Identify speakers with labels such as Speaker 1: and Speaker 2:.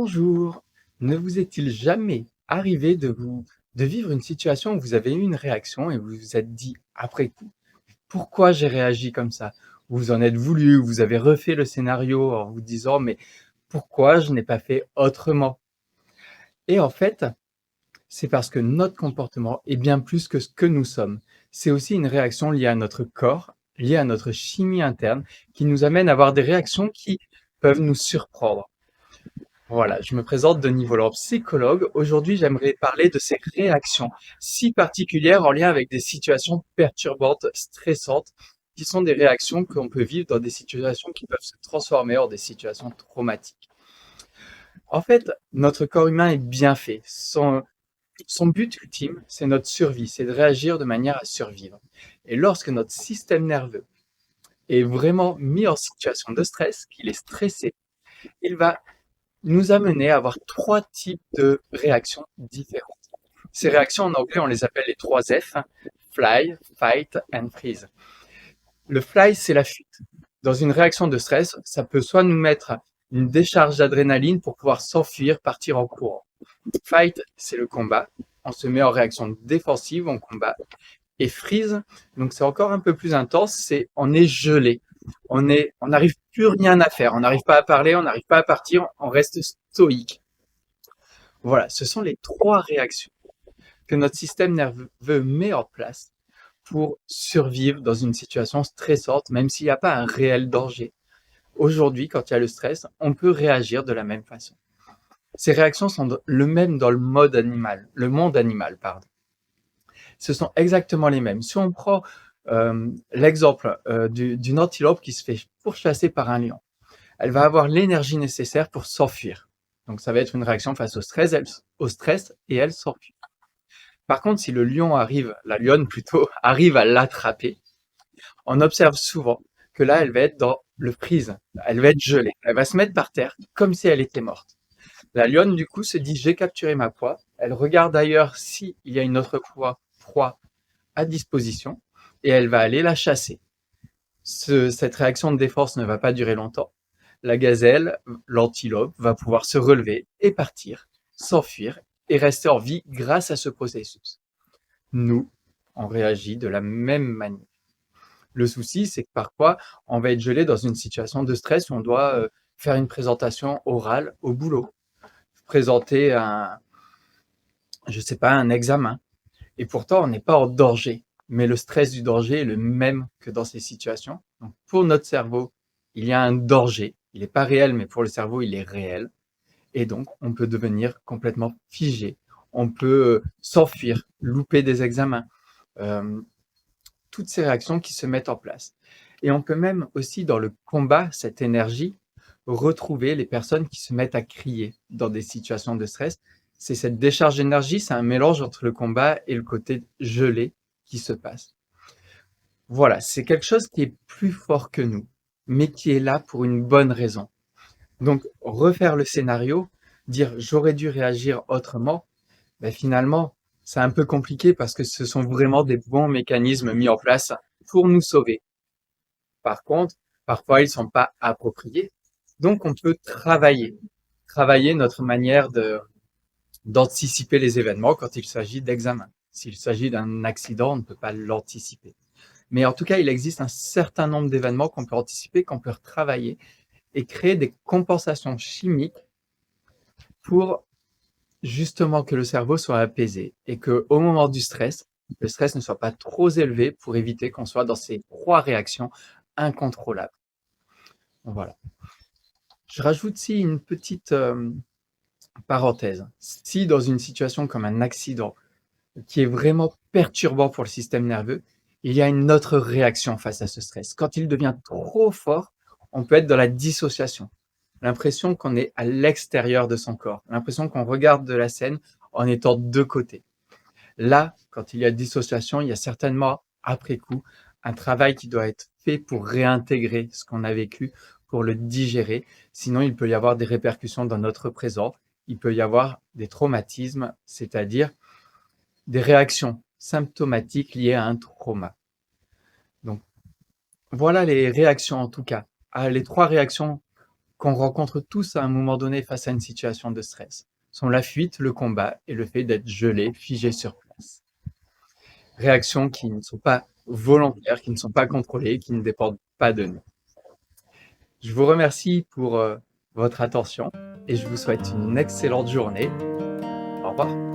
Speaker 1: Bonjour. Ne vous est-il jamais arrivé de vivre une situation où vous avez eu une réaction et vous vous êtes dit après coup, pourquoi j'ai réagi comme ça? Vous vous en êtes voulu, vous avez refait le scénario en vous disant mais pourquoi je n'ai pas fait autrement? Et en fait, c'est parce que notre comportement est bien plus que ce que nous sommes. C'est aussi une réaction liée à notre corps, liée à notre chimie interne, qui nous amène à avoir des réactions qui peuvent nous surprendre. Voilà, je me présente Denis Volant, psychologue. Aujourd'hui, j'aimerais parler de ces réactions si particulières en lien avec des situations perturbantes, stressantes, qui sont des réactions qu'on peut vivre dans des situations qui peuvent se transformer en des situations traumatiques. En fait, notre corps humain est bien fait. Son but ultime, c'est notre survie, c'est de réagir de manière à survivre. Et lorsque notre système nerveux est vraiment mis en situation de stress, qu'il est stressé, il va nous amener à avoir trois types de réactions différentes. Ces réactions, en anglais, on les appelle les trois F, fly, fight and freeze. Le fly, c'est la fuite. Dans une réaction de stress, ça peut soit nous mettre une décharge d'adrénaline pour pouvoir s'enfuir, partir en courant. Fight, c'est le combat. On se met en réaction défensive, on combat. Et freeze, donc c'est encore un peu plus intense, c'est on est gelé. On n'arrive plus rien à faire. On n'arrive pas à parler, on n'arrive pas à partir, on reste stoïque. Voilà, ce sont les trois réactions que notre système nerveux met en place pour survivre dans une situation stressante, même s'il n'y a pas un réel danger. Aujourd'hui, quand il y a le stress, on peut réagir de la même façon. Ces réactions sont le même dans le monde animal, pardon. Ce sont exactement les mêmes. Si on prend l'exemple d'une antilope qui se fait pourchasser par un lion, elle va avoir l'énergie nécessaire pour s'enfuir. Donc ça va être une réaction face au stress et elle s'enfuit. Par contre, si le lion arrive, la lionne plutôt, arrive à l'attraper, on observe souvent que là, elle va être dans le freeze. Elle va être gelée. Elle va se mettre par terre comme si elle était morte. La lionne, du coup, se dit, j'ai capturé ma proie. Elle regarde ailleurs s'il y a une autre proie à disposition et elle va aller la chasser. Cette réaction de défense ne va pas durer longtemps. La gazelle, l'antilope, va pouvoir se relever et partir, s'enfuir et rester en vie grâce à ce processus. Nous, on réagit de la même manière. Le souci, c'est que parfois, on va être gelé dans une situation de stress où on doit faire une présentation orale au boulot, présenter je sais pas, un examen. Et pourtant, on n'est pas en danger. Mais le stress du danger est le même que dans ces situations. Donc, pour notre cerveau, il y a un danger. Il n'est pas réel, mais pour le cerveau, il est réel. Et donc, on peut devenir complètement figé. On peut s'enfuir, louper des examens. Euh, toutes ces réactions qui se mettent en place. Et on peut même aussi, dans le combat, cette énergie, retrouver les personnes qui se mettent à crier dans des situations de stress. C'est cette décharge d'énergie, c'est un mélange entre le combat et le côté gelé qui se passe. Voilà, c'est quelque chose qui est plus fort que nous, mais qui est là pour une bonne raison. Donc, refaire le scénario, dire j'aurais dû réagir autrement, ben finalement, c'est un peu compliqué parce que ce sont vraiment des bons mécanismes mis en place pour nous sauver. Par contre, parfois, ils sont pas appropriés. Donc, on peut travailler notre manière d'anticiper les événements quand il s'agit d'examen. S'il s'agit d'un accident, on ne peut pas l'anticiper. Mais en tout cas, il existe un certain nombre d'événements qu'on peut anticiper, qu'on peut retravailler et créer des compensations chimiques pour justement que le cerveau soit apaisé et que au moment du stress, le stress ne soit pas trop élevé pour éviter qu'on soit dans ces trois réactions incontrôlables. Voilà. Je rajoute ici une petite parenthèse. Si dans une situation comme un accident qui est vraiment perturbant pour le système nerveux, il y a une autre réaction face à ce stress. Quand il devient trop fort, on peut être dans la dissociation. L'impression qu'on est à l'extérieur de son corps. L'impression qu'on regarde de la scène en étant de côté. Là, quand il y a dissociation, il y a certainement, après coup, un travail qui doit être fait pour réintégrer ce qu'on a vécu, pour le digérer. Sinon, il peut y avoir des répercussions dans notre présent. Il peut y avoir des traumatismes, c'est-à-dire des réactions symptomatiques liées à un trauma. Donc, voilà les réactions en tout cas. Les trois réactions qu'on rencontre tous à un moment donné face à une situation de stress sont la fuite, le combat et le fait d'être gelé, figé sur place. Réactions qui ne sont pas volontaires, qui ne sont pas contrôlées, qui ne dépendent pas de nous. Je vous remercie pour votre attention et je vous souhaite une excellente journée. Au revoir.